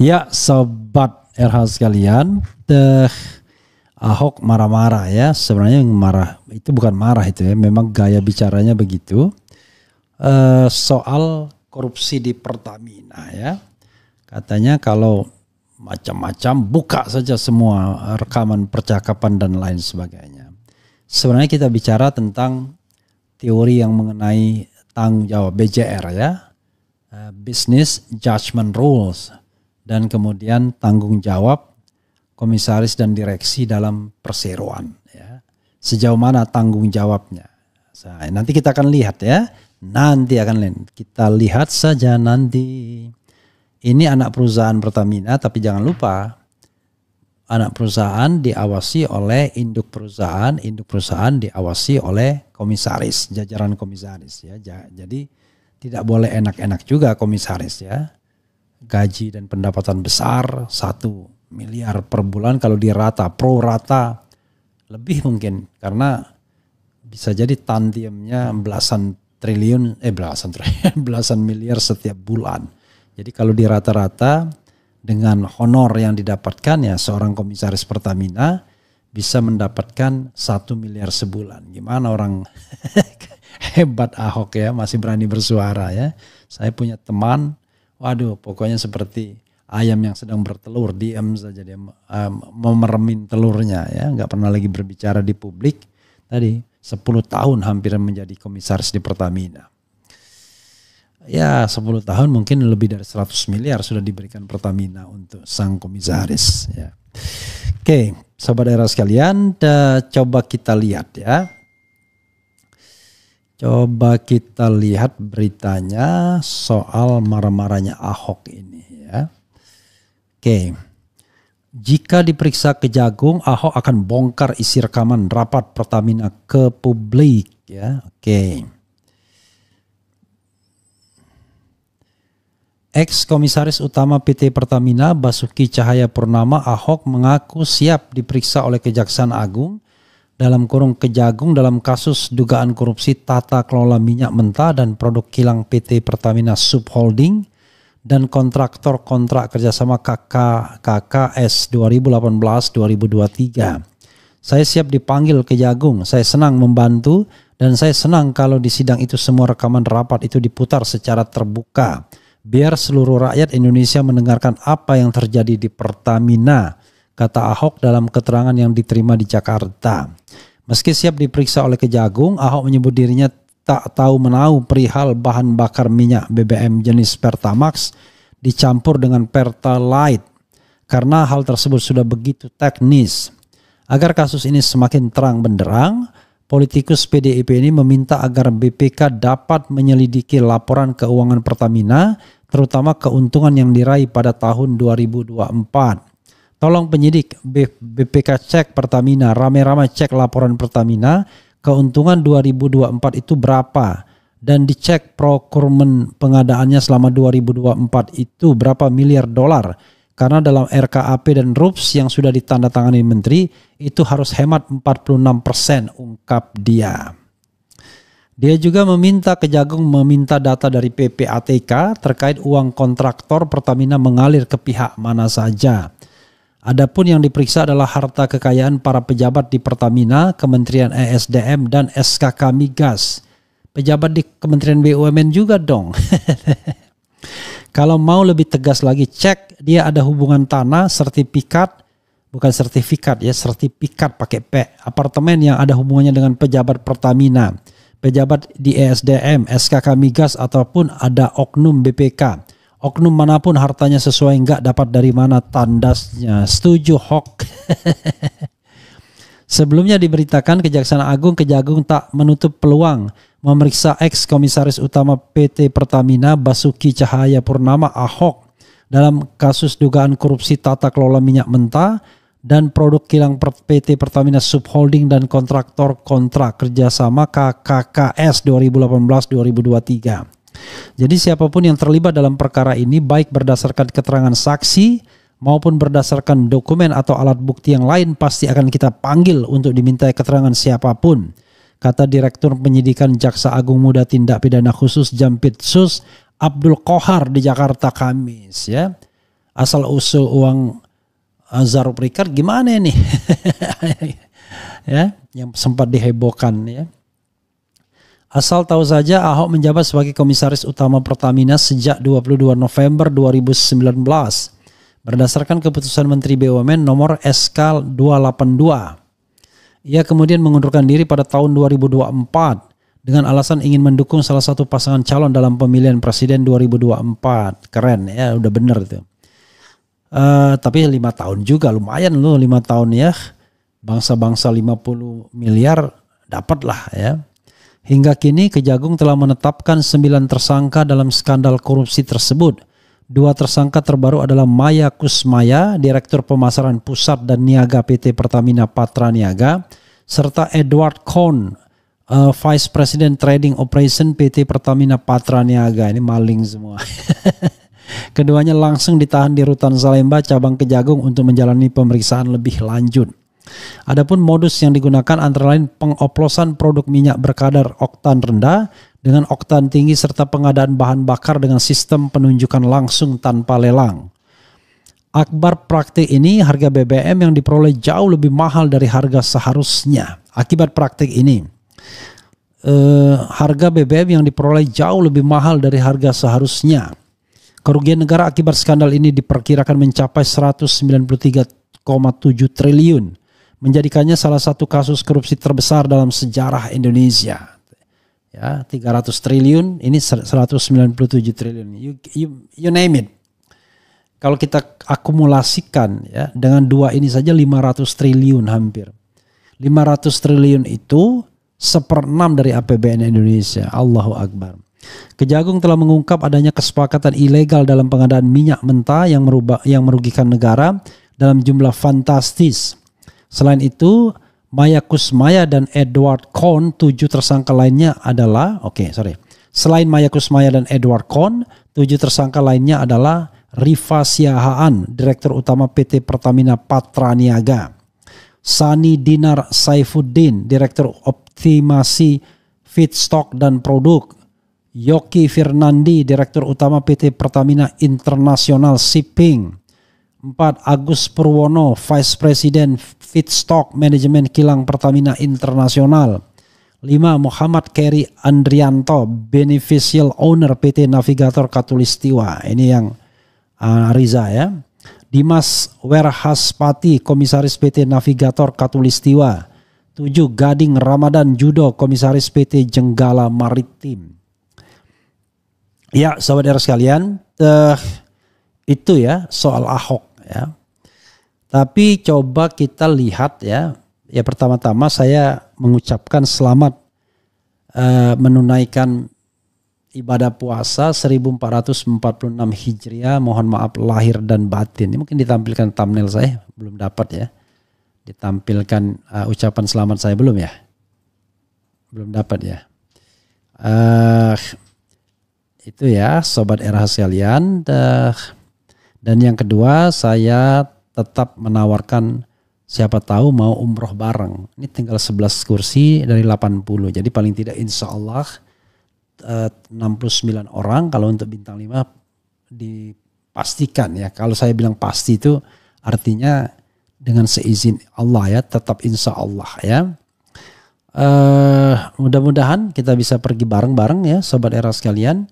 Ya, sobat RH sekalian, Ahok marah-marah ya. Sebenarnya yang marah itu bukan marah itu ya, memang gaya bicaranya begitu. Soal korupsi di Pertamina ya. Katanya kalau macam-macam buka saja semua rekaman percakapan dan lain sebagainya. Sebenarnya kita bicara tentang teori yang mengenai tanggung jawab BJR ya. Business Judgment Rules, dan kemudian tanggung jawab komisaris dan direksi dalam perseroan ya. Sejauh mana tanggung jawabnya, nanti kita akan lihat ya. Kita lihat saja nanti. Ini anak perusahaan Pertamina, tapi jangan lupa anak perusahaan diawasi oleh induk perusahaan diawasi oleh komisaris, jajaran komisaris ya. Jadi tidak boleh enak-enak juga komisaris ya. Gaji dan pendapatan besar 1 miliar per bulan kalau dirata, pro rata lebih mungkin. Karena bisa jadi tantiemnya belasan miliar setiap bulan. Jadi kalau dirata-rata dengan honor yang didapatkan ya, seorang komisaris Pertamina bisa mendapatkan 1 miliar sebulan. Gimana orang hebat Ahok ya, masih berani bersuara ya. Saya punya teman, waduh pokoknya seperti ayam yang sedang bertelur, diam saja dia memeremin telurnya ya, nggak pernah lagi berbicara di publik. Tadi 10 tahun hampir menjadi komisaris di Pertamina. Ya 10 tahun mungkin lebih dari 100 miliar sudah diberikan Pertamina untuk sang komisaris ya. Oke, sobat daerah sekalian, coba kita lihat ya. Coba kita lihat beritanya soal marah-marahnya Ahok ini ya. Oke. Jika diperiksa Kejagung, Ahok akan bongkar isi rekaman rapat Pertamina ke publik ya. Oke. Ex-komisaris utama PT Pertamina Basuki Cahayapurnama Ahok mengaku siap diperiksa oleh Kejaksaan Agung dalam kurung Kejagung dalam kasus dugaan korupsi tata kelola minyak mentah dan produk kilang PT Pertamina Subholding dan kontraktor kontrak kerjasama KKS 2018-2023. Saya siap dipanggil Kejagung, saya senang membantu dan saya senang kalau di sidang itu semua rekaman rapat itu diputar secara terbuka. Biar seluruh rakyat Indonesia mendengarkan apa yang terjadi di Pertamina, kata Ahok dalam keterangan yang diterima di Jakarta. Meski siap diperiksa oleh Kejagung, Ahok menyebut dirinya tak tahu menahu perihal bahan bakar minyak BBM jenis Pertamax dicampur dengan Pertalite karena hal tersebut sudah begitu teknis. Agar kasus ini semakin terang benderang, politikus PDIP ini meminta agar BPK dapat menyelidiki laporan keuangan Pertamina, terutama keuntungan yang diraih pada tahun 2024. Tolong penyidik BPK cek Pertamina, rame-rame cek laporan Pertamina, keuntungan 2024 itu berapa, dan dicek procurement pengadaannya selama 2024 itu berapa miliar dolar. Karena dalam RKAP dan RUPS yang sudah ditandatangani menteri itu harus hemat 46%, ungkap dia. Dia juga meminta Kejagung meminta data dari PPATK terkait uang kontraktor Pertamina mengalir ke pihak mana saja. Adapun yang diperiksa adalah harta kekayaan para pejabat di Pertamina, Kementerian ESDM dan SKK Migas. Pejabat di Kementerian BUMN juga dong. Kalau mau lebih tegas lagi, cek dia ada hubungan tanah, sertifikat, bukan sertifikat ya, sertifikat pakai P, apartemen yang ada hubungannya dengan pejabat Pertamina, pejabat di ESDM, SKK Migas ataupun ada oknum BPK. Oknum manapun hartanya sesuai enggak dapat dari mana tandasnya. Setuju Hok. Sebelumnya diberitakan Kejaksaan Agung Kejagung tak menutup peluang memeriksa ex-komisaris utama PT Pertamina Basuki Cahayapurnama Ahok dalam kasus dugaan korupsi tata kelola minyak mentah dan produk kilang PT Pertamina Subholding dan kontraktor kontrak kerjasama KKS 2018-2023. Jadi siapapun yang terlibat dalam perkara ini baik berdasarkan keterangan saksi maupun berdasarkan dokumen atau alat bukti yang lain pasti akan kita panggil untuk dimintai keterangan siapapun, kata Direktur Penyidikan Jaksa Agung Muda Tindak Pidana Khusus Jampitsus Abdul Qohar di Jakarta Kamis ya. asal usul uang Zarup Ricard gimana ini? Ya, yang sempat dihebohkan ya. Asal tahu saja Ahok menjabat sebagai komisaris utama Pertamina sejak 22 November 2019 berdasarkan keputusan Menteri BUMN nomor SK 282. Ia kemudian mengundurkan diri pada tahun 2024 dengan alasan ingin mendukung salah satu pasangan calon dalam pemilihan presiden 2024. Keren ya, udah bener itu. Tapi 5 tahun juga lumayan loh, 5 tahun ya. Bangsa-bangsa 50 miliar dapat lah ya. Hingga kini Kejagung telah menetapkan 9 tersangka dalam skandal korupsi tersebut. 2 tersangka terbaru adalah Maya Kusmaya, Direktur Pemasaran Pusat dan Niaga PT Pertamina Patra Niaga, serta Edward Kohn, Vice President Trading Operation PT Pertamina Patra Niaga. Ini maling semua. Keduanya langsung ditahan di Rutan Salemba, cabang Kejagung untuk menjalani pemeriksaan lebih lanjut. Adapun modus yang digunakan antara lain pengoplosan produk minyak berkadar oktan rendah dengan oktan tinggi serta pengadaan bahan bakar dengan sistem penunjukan langsung tanpa lelang. Akbar praktik ini harga BBM yang diperoleh jauh lebih mahal dari harga seharusnya. Akibat praktik ini harga BBM yang diperoleh jauh lebih mahal dari harga seharusnya. Kerugian negara akibat skandal ini diperkirakan mencapai 193,7 triliun. Menjadikannya salah satu kasus korupsi terbesar dalam sejarah Indonesia. Ya, 300 triliun, ini 197 triliun. You name it. Kalau kita akumulasikan ya, dengan 2 ini saja 500 triliun hampir. 500 triliun itu 1/6 dari APBN Indonesia. Allahu Akbar. Kejagung telah mengungkap adanya kesepakatan ilegal dalam pengadaan minyak mentah yang merugikan negara dalam jumlah fantastis. Selain itu, Maya Kusmaya dan Edward Kohn, 7 tersangka lainnya adalah, selain Maya Kusmaya dan Edward Kohn, 7 tersangka lainnya adalah Rifa Siahaan, Direktur Utama PT Pertamina Patra Niaga, Sani Dinar Saifuddin, Direktur Optimasi Feedstock dan Produk, Yoki Firnandi, Direktur Utama PT Pertamina International Shipping, 4. Agus Purwono, Vice President Feedstock Management Kilang Pertamina Internasional. 5. Muhammad Keri Andrianto, Beneficial Owner PT Navigator Katulistiwa. Ini yang Riza ya. Dimas Werhaspati, Komisaris PT Navigator Katulistiwa. 7. Gading Ramadan Judo, Komisaris PT Jenggala Maritim. Ya, sahabat era sekalian, itu ya soal Ahok ya. Tapi coba kita lihat ya. Ya pertama-tama saya mengucapkan selamat menunaikan ibadah puasa 1446 Hijriah. Mohon maaf lahir dan batin. Ini mungkin ditampilkan thumbnail saya, belum dapat ya. Ditampilkan ucapan selamat saya belum ya? Belum dapat ya. Itu ya sobat era sekalian. Dan yang kedua, saya tetap menawarkan siapa tahu mau umroh bareng. Ini tinggal 11 kursi dari 80. Jadi paling tidak insya Allah 69 orang. Kalau untuk bintang 5 dipastikan ya. Kalau saya bilang pasti itu artinya dengan seizin Allah ya, tetap insya Allah ya. Mudah-mudahan kita bisa pergi bareng-bareng ya sobat era sekalian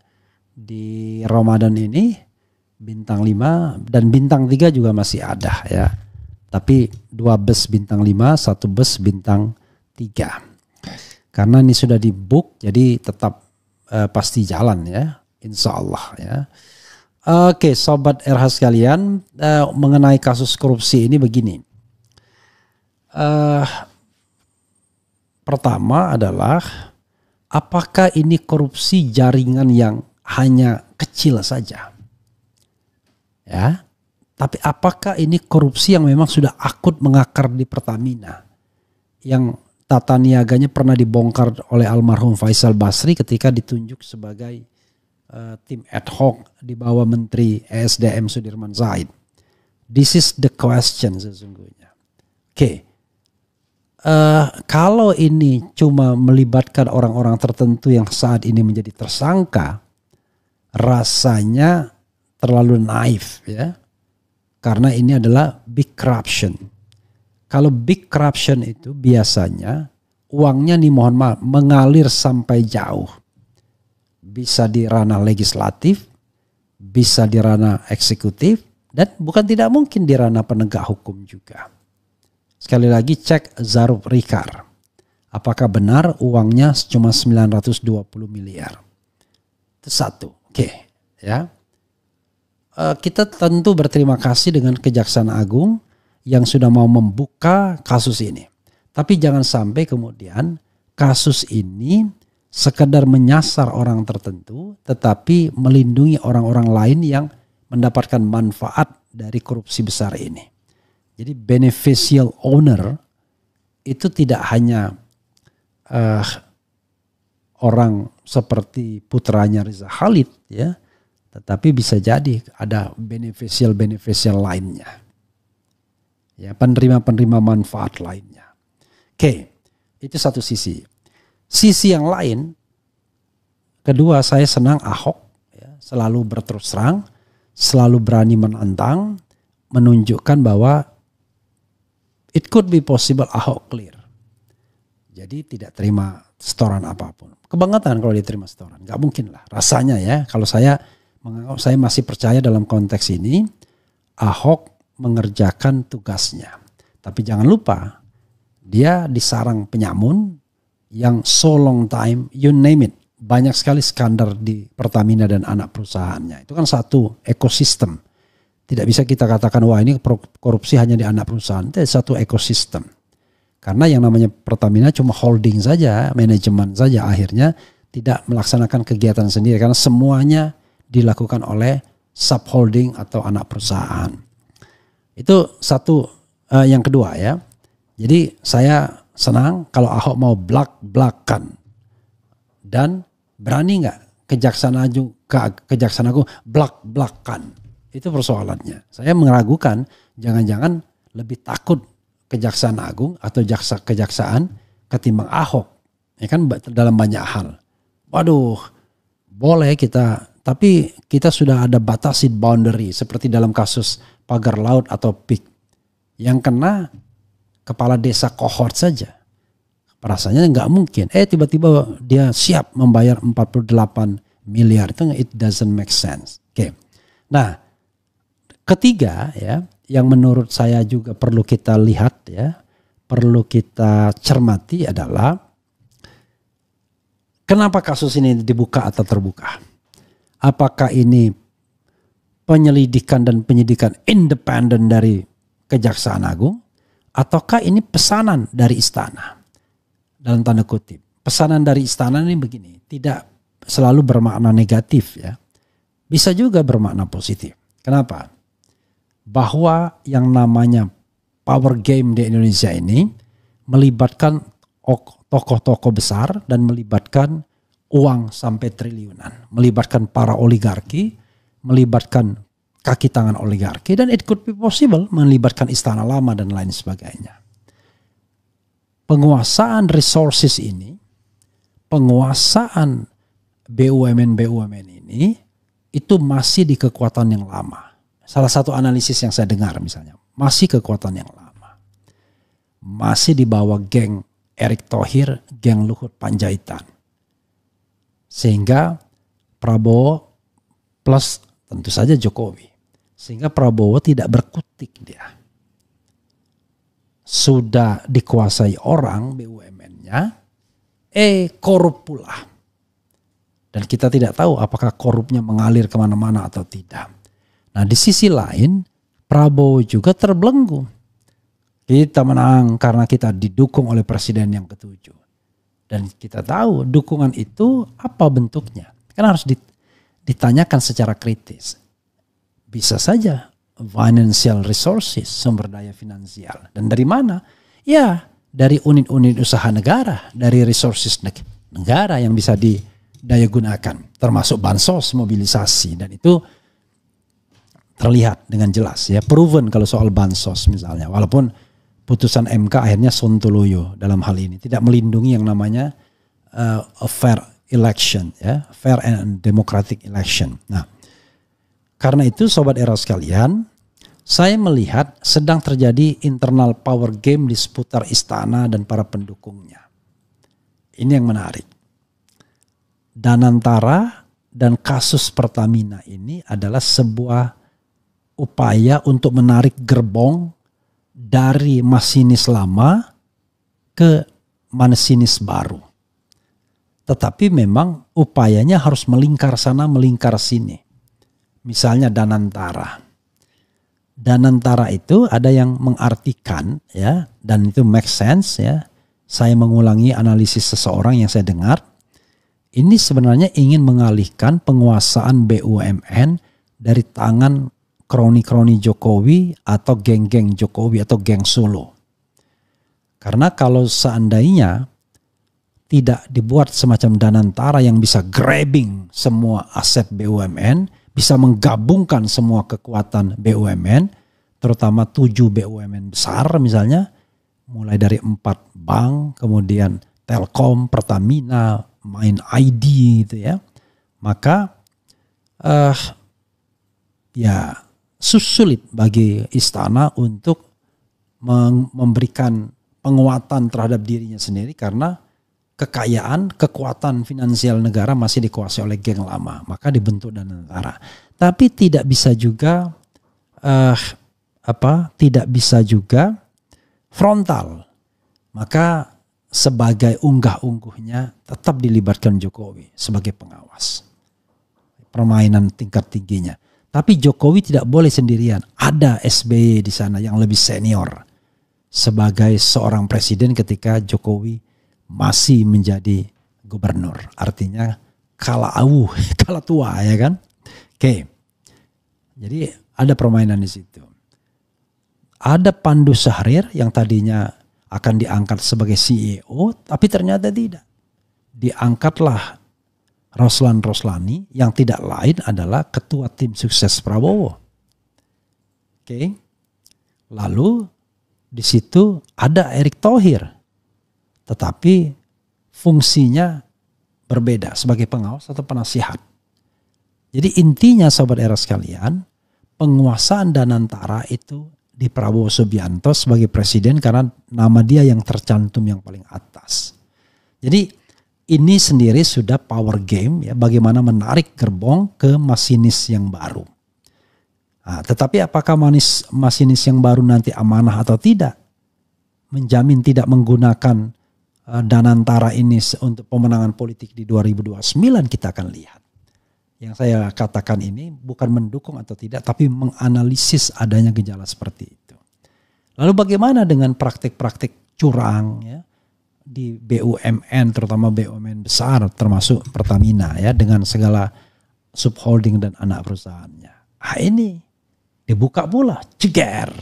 di Ramadan ini. Bintang 5 dan bintang 3 juga masih ada ya. Tapi 2 bus bintang 5, 1 bus bintang 3. Karena ini sudah di book jadi tetap pasti jalan ya. Insya Allah ya. Oke sobat RH sekalian, mengenai kasus korupsi ini begini. Pertama adalah apakah ini korupsi jaringan yang hanya kecil saja? Ya, tapi apakah ini korupsi yang memang sudah akut mengakar di Pertamina, yang tata niaganya pernah dibongkar oleh almarhum Faisal Basri ketika ditunjuk sebagai tim ad hoc di bawah Menteri ESDM Sudirman Said. This is the question sesungguhnya. Oke. Kalau ini cuma melibatkan orang-orang tertentu yang saat ini menjadi tersangka, rasanya terlalu naif ya. Karena ini adalah big corruption. Kalau big corruption itu biasanya uangnya nih mohon maaf mengalir sampai jauh. Bisa di ranah legislatif, bisa di ranah eksekutif, dan bukan tidak mungkin di ranah penegak hukum juga. Sekali lagi cek Zarub Rikar. Apakah benar uangnya cuma 920 miliar? Itu satu. Oke, ya. Kita tentu berterima kasih dengan Kejaksaan Agung yang sudah mau membuka kasus ini. Tapi jangan sampai kemudian kasus ini sekedar menyasar orang tertentu tetapi melindungi orang-orang lain yang mendapatkan manfaat dari korupsi besar ini. Jadi beneficial owner itu tidak hanya orang seperti putranya Riza Khalid ya, tetapi bisa jadi ada beneficial lainnya. Ya, penerima manfaat lainnya. Oke, itu satu sisi. Sisi yang lain, kedua saya senang Ahok ya, selalu berterus terang, selalu berani menantang, menunjukkan bahwa it could be possible Ahok clear. Jadi tidak terima setoran apapun. Kebangetan kalau diterima setoran, nggak mungkin lah. Rasanya ya, kalau saya masih percaya dalam konteks ini, Ahok mengerjakan tugasnya. Tapi jangan lupa, dia di sarang penyamun yang so long time, you name it. Banyak sekali skandal di Pertamina dan anak perusahaannya. Itu kan satu ekosistem. Tidak bisa kita katakan, wah ini korupsi hanya di anak perusahaan. Itu satu ekosistem. Karena yang namanya Pertamina cuma holding saja, manajemen saja, akhirnya tidak melaksanakan kegiatan sendiri. Karena semuanya dilakukan oleh subholding atau anak perusahaan. Itu satu. Yang kedua ya. Jadi saya senang kalau Ahok mau blak-blakan. Dan berani nggak Kejaksaan Agung blak-blakan. Itu persoalannya. Saya meragukan jangan-jangan lebih takut Kejaksaan Agung atau kejaksaan ketimbang Ahok. Ya kan dalam banyak hal. Waduh, boleh kita, tapi kita sudah ada batasi boundary seperti dalam kasus pagar laut atau PIK. Yang kena kepala desa kohort saja. Rasanya nggak mungkin. Tiba-tiba dia siap membayar 48 miliar. Itu it doesn't make sense. Oke. Nah, ketiga ya, yang menurut saya juga perlu kita lihat ya, perlu kita cermati adalah kenapa kasus ini dibuka atau terbuka. Apakah ini penyelidikan dan penyidikan independen dari Kejaksaan Agung, ataukah ini pesanan dari istana? Dalam tanda kutip. Pesanan dari istana ini begini, tidak selalu bermakna negatif ya. Bisa juga bermakna positif. Kenapa? Bahwa yang namanya power game di Indonesia ini melibatkan tokoh-tokoh besar dan melibatkan uang sampai triliunan. Melibatkan para oligarki, melibatkan kaki tangan oligarki, dan it could be possible melibatkan istana lama dan lain sebagainya. Penguasaan resources ini, penguasaan BUMN ini, itu masih di kekuatan yang lama. Salah satu analisis yang saya dengar misalnya, masih kekuatan yang lama. Masih di bawah geng Erick Thohir, geng Luhut Panjaitan. Sehingga Prabowo plus tentu saja Jokowi. Sehingga Prabowo tidak berkutik dia. Sudah dikuasai orang BUMN-nya, korup pula. Dan kita tidak tahu apakah korupnya mengalir kemana-mana atau tidak. Nah di sisi lain Prabowo juga terbelenggu. Kita menang karena kita didukung oleh presiden yang ketujuh. Dan kita tahu dukungan itu apa bentuknya. Kan harus ditanyakan secara kritis. Bisa saja financial resources, sumber daya finansial. Dan dari mana? Ya dari unit-unit usaha negara, dari resources negara yang bisa didaya gunakan. Termasuk bansos, mobilisasi. Dan itu terlihat dengan jelas ya, proven kalau soal bansos misalnya, walaupun putusan MK akhirnya sontoloyo dalam hal ini, tidak melindungi yang namanya a fair election ya, fair and democratic election. Nah, karena itu sobat era sekalian, Saya melihat sedang terjadi internal power game di seputar istana dan para pendukungnya. Ini yang menarik. Danantara dan kasus Pertamina ini adalah sebuah upaya untuk menarik gerbong dari masinis lama ke masinis baru. Tetapi memang upayanya harus melingkar sana, melingkar sini. Misalnya Danantara. Danantara itu ada yang mengartikan ya, dan itu make sense ya. Saya mengulangi analisis seseorang yang saya dengar. Ini sebenarnya ingin mengalihkan penguasaan BUMN dari tangan kroni-kroni Jokowi atau geng-geng Jokowi atau geng Solo. Karena kalau seandainya tidak dibuat semacam Danantara yang bisa grabbing semua aset BUMN, bisa menggabungkan semua kekuatan BUMN, terutama 7 BUMN besar misalnya, mulai dari 4 bank, kemudian Telkom, Pertamina, Main ID gitu ya. Maka ya sulit bagi istana untuk memberikan penguatan terhadap dirinya sendiri karena kekayaan, kekuatan finansial negara masih dikuasai oleh geng lama. Maka dibentuk Danantara. Tapi tidak bisa juga tidak bisa juga frontal. Maka sebagai unggah-ungguhnya tetap dilibatkan Jokowi sebagai pengawas. Permainan tingkat tingginya. Tapi Jokowi tidak boleh sendirian. Ada SBY di sana yang lebih senior sebagai seorang presiden ketika Jokowi masih menjadi gubernur. Artinya kala awuh, kala tua ya kan. Oke. Jadi ada permainan di situ. Ada Pandu Syahrir yang tadinya akan diangkat sebagai CEO, tapi ternyata tidak. Diangkatlah Roslan Roslani yang tidak lain adalah ketua tim sukses Prabowo. Oke. Lalu di situ ada Erick Thohir. Tetapi fungsinya berbeda sebagai pengawas atau penasihat. Jadi intinya Sobat Era sekalian, penguasaan Danantara itu di Prabowo Subianto sebagai presiden karena nama dia yang tercantum yang paling atas. Jadi ini sendiri sudah power game ya, bagaimana menarik gerbong ke masinis yang baru. Nah, tetapi apakah masinis yang baru nanti amanah atau tidak? Menjamin tidak menggunakan Danantara ini untuk pemenangan politik di 2029 kita akan lihat. Yang saya katakan ini bukan mendukung atau tidak, tapi menganalisis adanya gejala seperti itu. Lalu bagaimana dengan praktik-praktik curang ya di BUMN, terutama BUMN besar termasuk Pertamina ya dengan segala subholding dan anak perusahaannya. Ini dibuka pula, ceger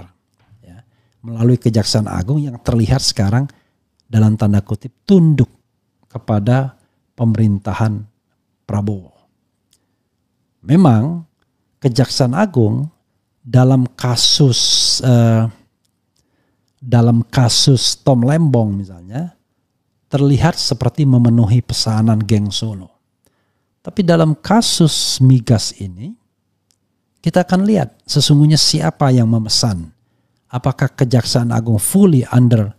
ya, melalui Kejaksaan Agung yang terlihat sekarang dalam tanda kutip tunduk kepada pemerintahan Prabowo. Memang Kejaksaan Agung dalam kasus Tom Lembong misalnya terlihat seperti memenuhi pesanan geng Solo. Tapi dalam kasus migas ini kita akan lihat sesungguhnya siapa yang memesan. Apakah Kejaksaan Agung fully under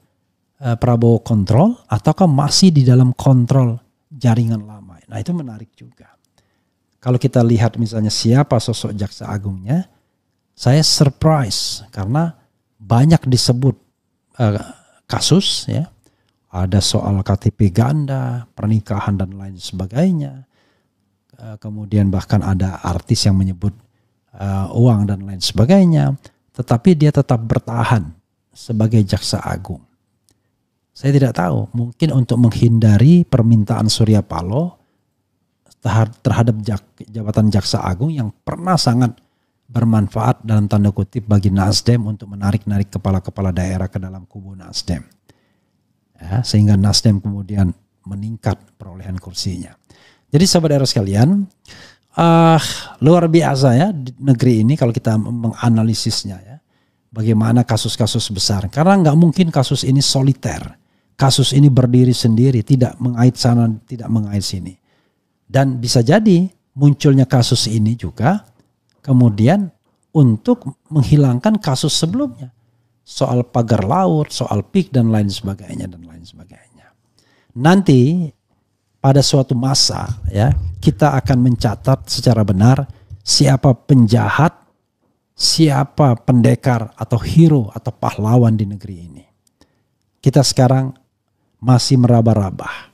Prabowo kontrol ataukah masih di dalam kontrol jaringan lama. Nah itu menarik juga. Kalau kita lihat misalnya siapa sosok Jaksa Agungnya, saya surprise karena banyak disebut kasus ya. Ada soal KTP ganda, pernikahan dan lain sebagainya. Kemudian bahkan ada artis yang menyebut uang dan lain sebagainya. Tetapi dia tetap bertahan sebagai Jaksa Agung. Saya tidak tahu, mungkin untuk menghindari permintaan Surya Paloh terhadap jabatan Jaksa Agung yang pernah sangat bermanfaat dalam tanda kutip bagi Nasdem untuk menarik-narik kepala-kepala daerah ke dalam kubu Nasdem. Ya, sehingga Nasdem kemudian meningkat perolehan kursinya. Jadi sahabat daerah sekalian, luar biasa ya di negeri ini kalau kita menganalisisnya ya. Bagaimana kasus-kasus besar. Karena nggak mungkin kasus ini soliter. Kasus ini berdiri sendiri, tidak mengait sana, tidak mengait sini. Dan bisa jadi munculnya kasus ini juga kemudian untuk menghilangkan kasus sebelumnya. Soal pagar laut, soal PIK dan lain sebagainya dan lain sebagainya. Nanti pada suatu masa ya, kita akan mencatat secara benar siapa penjahat, siapa pendekar atau hero atau pahlawan di negeri ini. Kita sekarang masih meraba-raba.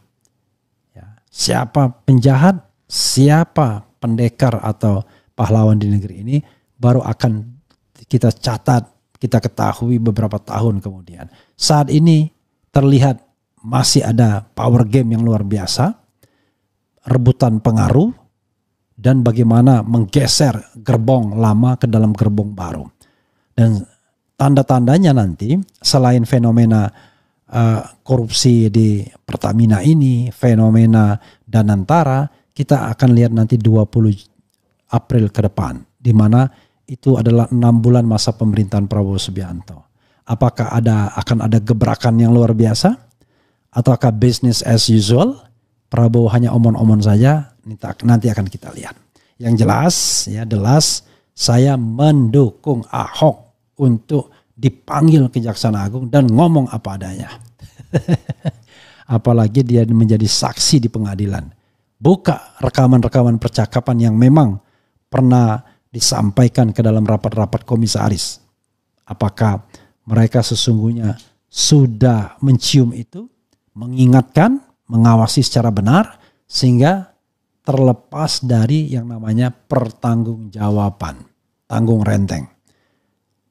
Ya, siapa penjahat, siapa pendekar atau pahlawan di negeri ini baru akan kita catat, kita ketahui beberapa tahun kemudian. Saat ini terlihat masih ada power game yang luar biasa, rebutan pengaruh, dan bagaimana menggeser gerbong lama ke dalam gerbong baru. Dan tanda-tandanya nanti selain fenomena korupsi di Pertamina ini, fenomena Danantara, kita akan lihat nanti 20 April ke depan, di mana itu adalah 6 bulan masa pemerintahan Prabowo Subianto. Apakah akan ada gebrakan yang luar biasa? Ataukah business as usual? Prabowo hanya omon-omon saja, nanti akan kita lihat. Yang jelas, saya mendukung Ahok untuk dipanggil Kejaksaan Agung dan ngomong apa adanya. Apalagi dia menjadi saksi di pengadilan. Buka rekaman-rekaman percakapan yang memang pernah disampaikan ke dalam rapat-rapat komisaris. Apakah mereka sesungguhnya sudah mencium itu, mengingatkan, mengawasi secara benar, sehingga terlepas dari yang namanya pertanggungjawaban, tanggung renteng.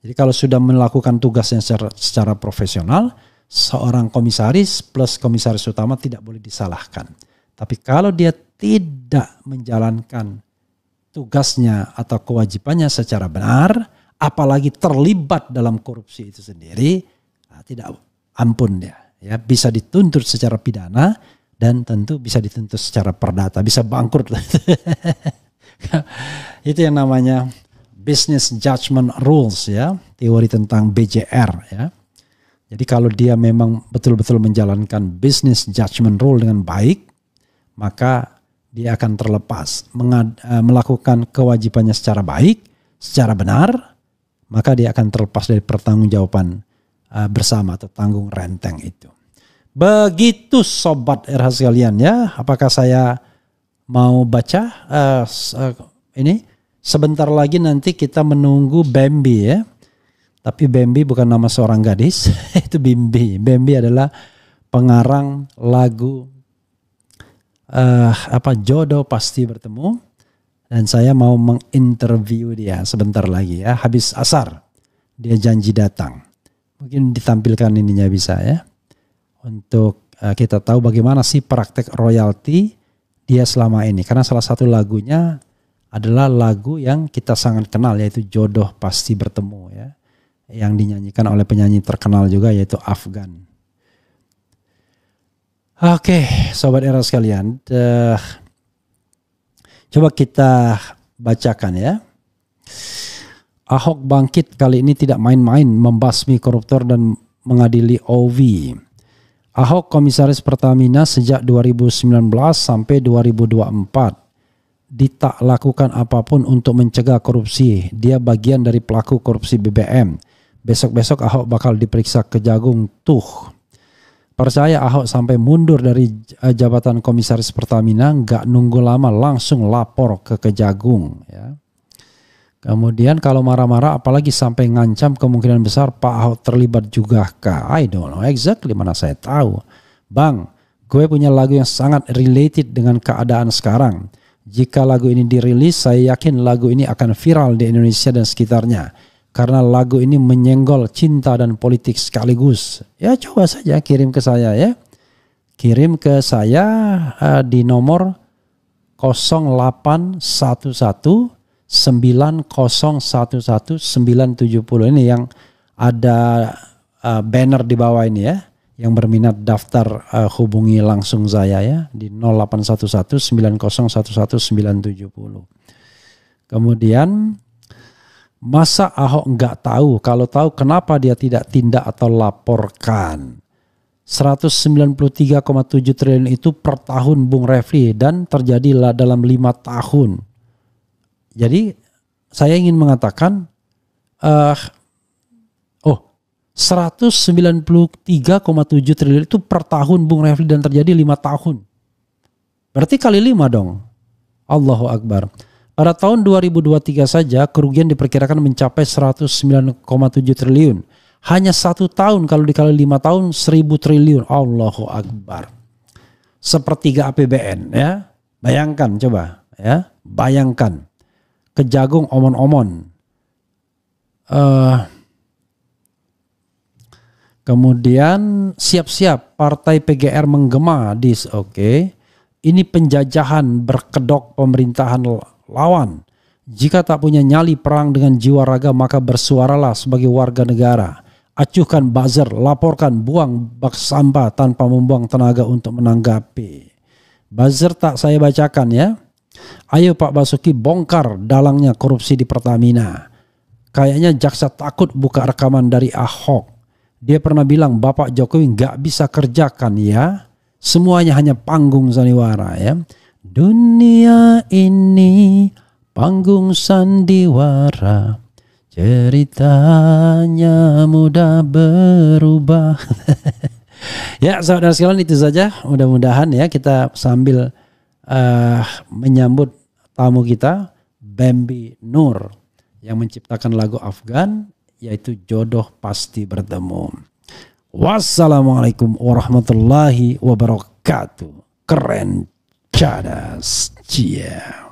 Jadi kalau sudah melakukan tugasnya secara profesional, seorang komisaris plus komisaris utama tidak boleh disalahkan. Tapi kalau dia tidak menjalankan tugasnya atau kewajibannya secara benar, apalagi terlibat dalam korupsi itu sendiri, tidak ampun dia. Ya, bisa dituntut secara pidana dan tentu bisa dituntut secara perdata, bisa bangkrut. Itu yang namanya business judgment rules ya, teori tentang BJR ya. Jadi kalau dia memang betul-betul menjalankan business judgment rule dengan baik, maka dia akan terlepas melakukan kewajibannya secara baik, secara benar, maka dia akan terlepas dari pertanggungjawaban bersama atau tanggung renteng itu. Begitu sobat RH sekalian ya. Apakah saya mau baca ini? Sebentar lagi nanti kita menunggu Bambi ya. Tapi Bambi bukan nama seorang gadis, itu Bimbi. Bambi adalah pengarang lagu Jodoh Pasti Bertemu. Dan saya mau menginterview dia sebentar lagi ya. Habis asar dia janji datang. Mungkin ditampilkan ininya bisa ya. Untuk kita tahu bagaimana sih praktek royalti dia selama ini. Karena salah satu lagunya adalah lagu yang kita sangat kenal, yaitu Jodoh Pasti Bertemu ya. Yang dinyanyikan oleh penyanyi terkenal juga, yaitu Afgan. Oke, sobat era sekalian, coba kita bacakan ya. Ahok bangkit kali ini tidak main-main membasmi koruptor dan mengadili OV. Ahok komisaris Pertamina sejak 2019 sampai 2024. Tak lakukan apapun untuk mencegah korupsi. Dia bagian dari pelaku korupsi BBM. Besok-besok Ahok bakal diperiksa Kejagung tuh. Percaya Ahok sampai mundur dari jabatan komisaris Pertamina, nggak nunggu lama langsung lapor ke Kejagung ya. Kemudian kalau marah-marah apalagi sampai ngancam, kemungkinan besar Pak Ahok terlibat juga kah? I don't know exactly, mana saya tahu. Bang, gue punya lagu yang sangat related dengan keadaan sekarang. Jika lagu ini dirilis, saya yakin lagu ini akan viral di Indonesia dan sekitarnya. Karena lagu ini menyenggol cinta dan politik sekaligus. Ya coba saja kirim ke saya ya. Kirim ke saya di nomor 0811 9011 970. Ini yang ada banner di bawah ini ya. Yang berminat daftar hubungi langsung saya ya di 0811 9011 970. Kemudian masa Ahok nggak tahu? Kalau tahu kenapa dia tidak tindak atau laporkan? 193,7 triliun itu per tahun Bung Refli dan terjadilah dalam 5 tahun. Jadi saya ingin mengatakan eh 193,7 triliun itu per tahun Bung Refli, dan terjadi 5 tahun. Berarti kali 5 dong. Allahu Akbar. Pada tahun 2023 saja kerugian diperkirakan mencapai 109,7 triliun. Hanya 1 tahun, kalau dikali 5 tahun 1000 triliun. Allahu Akbar. Sepertiga APBN ya. Bayangkan coba ya. Bayangkan. Kejagung omon-omon. Kemudian siap-siap partai PGR menggema di ini penjajahan berkedok pemerintahan lawan. Jika tak punya nyali perang dengan jiwa raga, maka bersuaralah sebagai warga negara. Acuhkan buzzer, laporkan, buang bak sampah tanpa membuang tenaga untuk menanggapi. Buzzer tak saya bacakan ya. Ayo Pak Basuki bongkar dalangnya korupsi di Pertamina. Kayaknya jaksa takut buka rekaman dari Ahok. Dia pernah bilang Bapak Jokowi nggak bisa kerjakan ya. Semuanya hanya panggung sandiwara ya. Dunia ini panggung sandiwara. Ceritanya mudah berubah. Ya saudara sekalian, itu saja. Mudah-mudahan ya kita sambil menyambut tamu kita, Bambi Nur, yang menciptakan lagu Afgan, yaitu Jodoh Pasti Bertemu. Wassalamualaikum warahmatullahi wabarakatuh. Keren, cadas, cia.